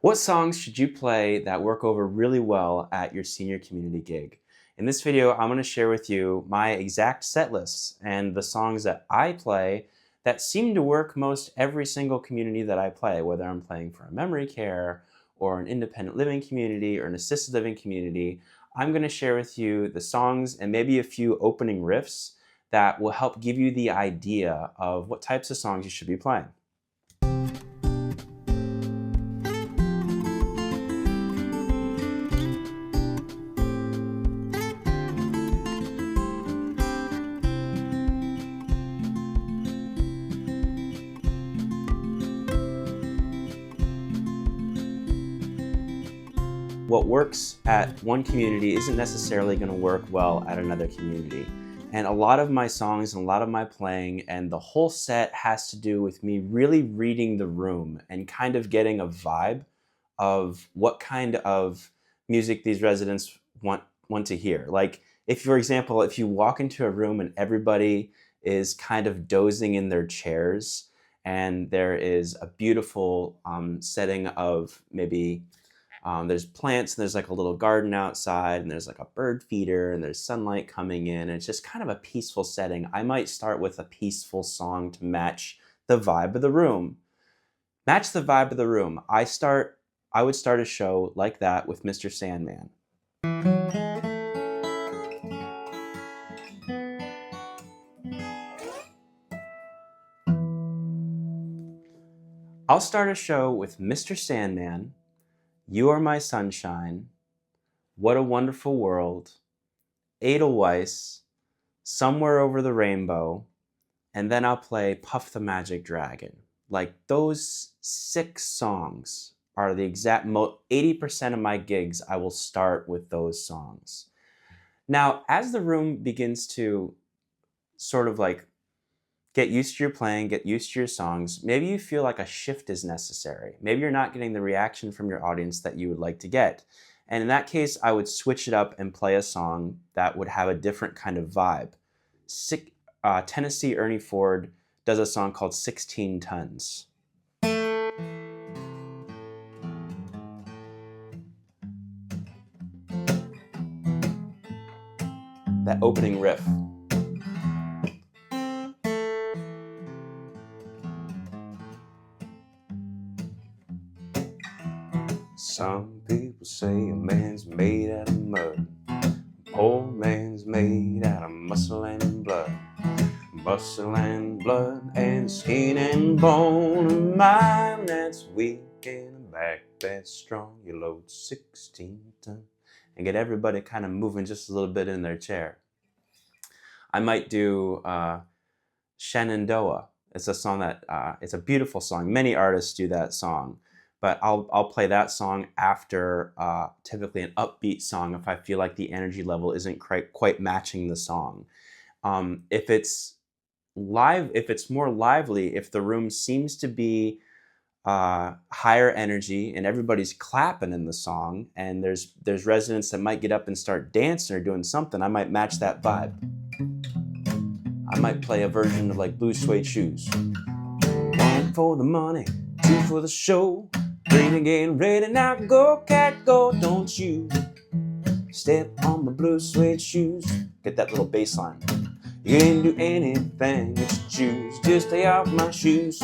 What songs should you play that work over really well at your senior community gig? In this video, I'm going to share with you my exact set lists and the songs that I play that seem to work most every single community that I play, whether I'm playing for a memory care or an independent living community or an assisted living community. I'm going to share with you the songs and maybe a few opening riffs that will help give you the idea of what types of songs you should be playing. What works at one community isn't necessarily going to work well at another community. And a lot of my songs and a lot of my playing and the whole set has to do with me really reading the room and kind of getting a vibe of what kind of music these residents want to hear. Like if, for example, if you walk into a room and everybody is kind of dozing in their chairs and there is a beautiful setting of maybe there's plants and there's like a little garden outside and there's like a bird feeder and there's sunlight coming in and it's just kind of a peaceful setting. I might start with a peaceful song to match the vibe of the room. Match the vibe of the room. I would start a show like that with Mr. Sandman. I'll start a show with Mr. Sandman, You Are My Sunshine, What a Wonderful World, Edelweiss, Somewhere Over the Rainbow, and then I'll play Puff the Magic Dragon. Like those 6 songs are the exact 80% of my gigs I will start with those songs. Now, as the room begins to sort of like get used to your playing, get used to your songs, maybe you feel like a shift is necessary. Maybe you're not getting the reaction from your audience that you would like to get. And in that case, I would switch it up and play a song that would have a different kind of vibe. Tennessee Ernie Ford does a song called 16 Tons. That opening riff. Some people say a man's made out of mud. A poor man's made out of muscle and blood. Muscle and blood and skin and bone. A mind that's weak and a back that's strong. You load 16 tons. And get everybody kind of moving just a little bit in their chair. I might do Shenandoah. It's a song that, it's a beautiful song. Many artists do that song. But I'll play that song after typically an upbeat song if I feel like the energy level isn't quite matching the song. If it's more lively, if the room seems to be higher energy and everybody's clapping in the song and there's residents that might get up and start dancing or doing something, I might match that vibe. I might play a version of like Blue Suede Shoes. 1 for the money, 2 for the show. 3 again, ready now, go cat go, don't you step on my blue suede shoes. Get that little bass line. You can do anything that you choose, just stay off my shoes.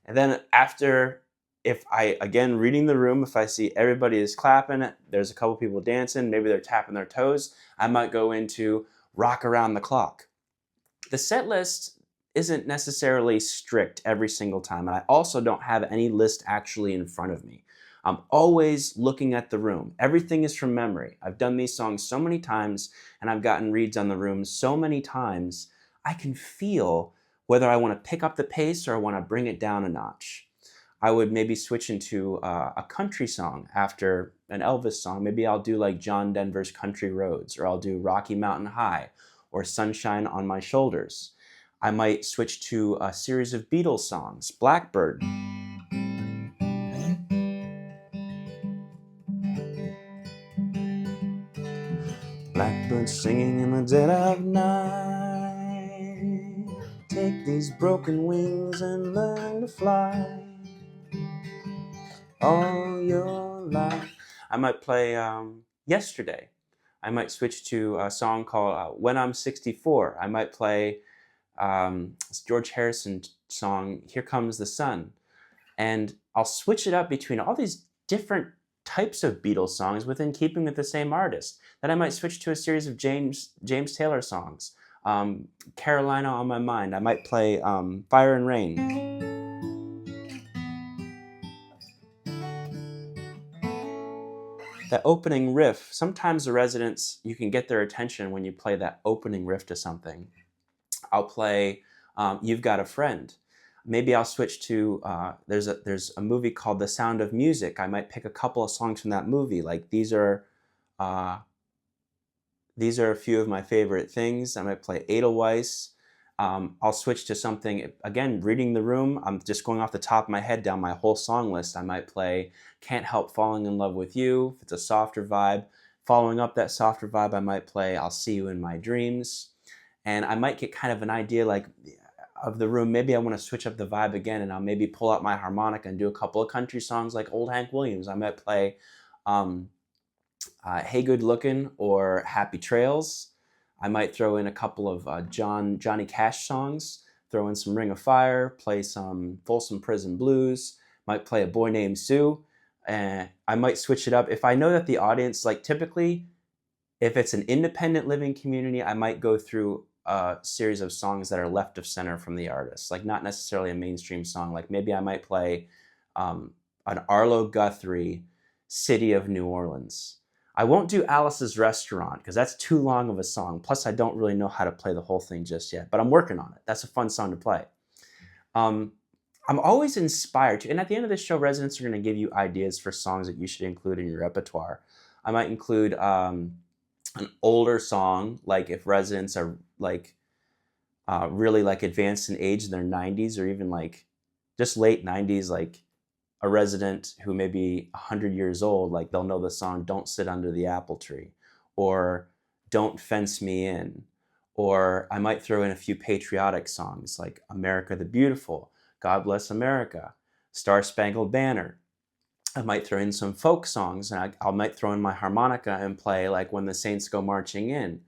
And then after, if I, again, reading the room, if I see everybody is clapping, there's a couple people dancing, maybe they're tapping their toes, I might go into Rock Around the Clock. The set list isn't necessarily strict every single time, and I also don't have any list actually in front of me. I'm always looking at the room. Everything is from memory. I've done these songs so many times, and I've gotten reads on the room so many times, I can feel whether I want to pick up the pace or I want to bring it down a notch. I would maybe switch into a country song after an Elvis song. Maybe I'll do like John Denver's Country Roads, or I'll do Rocky Mountain High, or Sunshine on My Shoulders. I might switch to a series of Beatles songs, Blackbird. Blackbird singing in the dead of night. Take these broken wings and learn to fly all your life. I might play Yesterday. I might switch to a song called When I'm 64. I might play George Harrison song, Here Comes the Sun. And I'll switch it up between all these different types of Beatles songs within keeping with the same artist. Then I might switch to a series of James Taylor songs. Carolina on My Mind. I might play Fire and Rain. That opening riff, sometimes the residents, you can get their attention when you play that opening riff to something. I'll play You've Got a Friend. Maybe I'll switch to, there's a movie called The Sound of Music. I might pick a couple of songs from that movie. Like these are a few of my favorite things. I might play Edelweiss. I'll switch to something, again, reading the room. I'm just going off the top of my head down my whole song list. I might play Can't Help Falling in Love with You, if it's a softer vibe. Following up that softer vibe, I might play I'll See You in My Dreams. And I might get kind of an idea like of the room. Maybe I want to switch up the vibe again, and I'll maybe pull out my harmonica and do a couple of country songs like Old Hank Williams. I might play Hey Good Lookin' or Happy Trails. I might throw in a couple of Johnny Cash songs, throw in some Ring of Fire, play some Folsom Prison Blues, might play A Boy Named Sue. I might switch it up. If I know that the audience, like typically, if it's an independent living community, I might go through a series of songs that are left of center from the artist, like not necessarily a mainstream song. Like maybe I might play an Arlo Guthrie, City of New Orleans. I won't do Alice's Restaurant because that's too long of a song. Plus, I don't really know how to play the whole thing just yet, but I'm working on it. That's a fun song to play. I'm always inspired to, and at the end of this show, residents are going to give you ideas for songs that you should include in your repertoire. I might include an older song, like if residents are like really like advanced in age in their 90s or even like just late 90s, like a resident who may be 100 years old, like they'll know the song Don't Sit Under the Apple Tree or Don't Fence Me In. Or I might throw in a few patriotic songs like America the Beautiful, God Bless America, Star Spangled Banner. I might throw in some folk songs, and I might throw in my harmonica and play like When the Saints Go Marching In.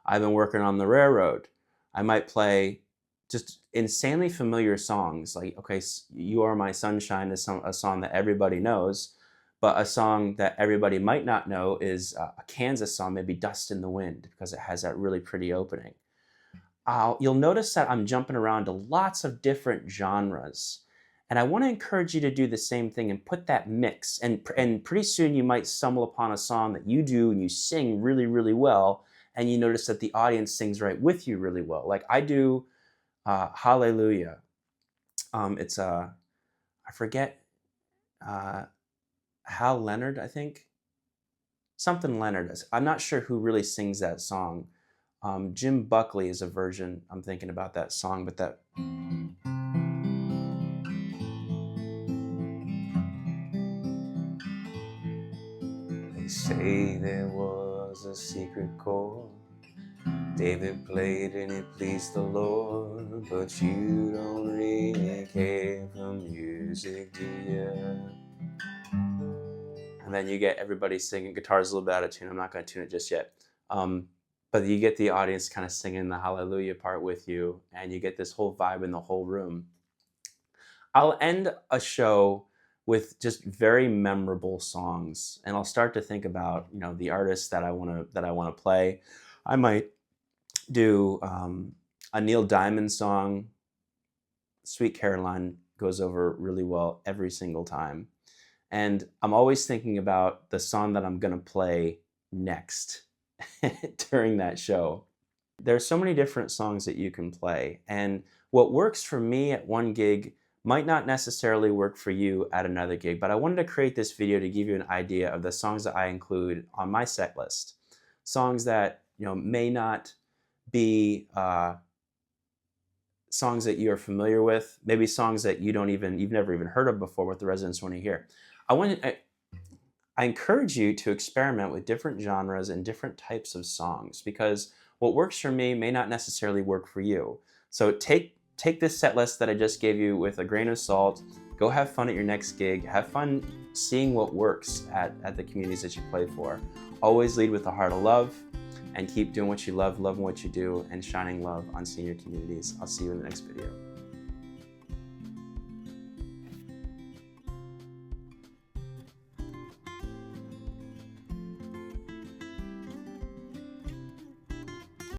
I've been working on the railroad. I might play just insanely familiar songs like, okay, You Are My Sunshine is a song that everybody knows, but a song that everybody might not know is a Kansas song, maybe Dust in the Wind, because it has that really pretty opening. You'll notice that I'm jumping around to lots of different genres. And I want to encourage you to do the same thing and put that mix. And pretty soon you might stumble upon a song that you do and you sing really, really well. And you notice that the audience sings right with you really well. Like I do Hallelujah. It's I forget, Hal Leonard, I think. Something Leonard. I'm not sure who really sings that song. Jim Buckley is a version. I'm thinking about that song, but that. They say there was a secret chord David played and it pleased the Lord, but you don't really care for music, do you? And then you get everybody singing. Guitar's a little bit out of tune. I'm not going to tune it just yet. But you get the audience kind of singing the hallelujah part with you, and you get this whole vibe in the whole room. I'll end a show with just very memorable songs, and I'll start to think about the artists that I want to play. I might do a Neil Diamond song. Sweet Caroline goes over really well every single time. And I'm always thinking about the song that I'm going to play next during that show. There's so many different songs that you can play. And what works for me at one gig might not necessarily work for you at another gig. But I wanted to create this video to give you an idea of the songs that I include on my set list. Songs that may not be songs that you're familiar with, maybe songs that you've never even heard of before, what the residents want to hear. I encourage you to experiment with different genres and different types of songs, because what works for me may not necessarily work for you. So take take this set list that I just gave you with a grain of salt. Go have fun at your next gig. Have fun seeing what works at the communities that you play for. Always lead with a heart of love, and keep doing what you love, loving what you do, and shining love on senior communities. I'll see you in the next video.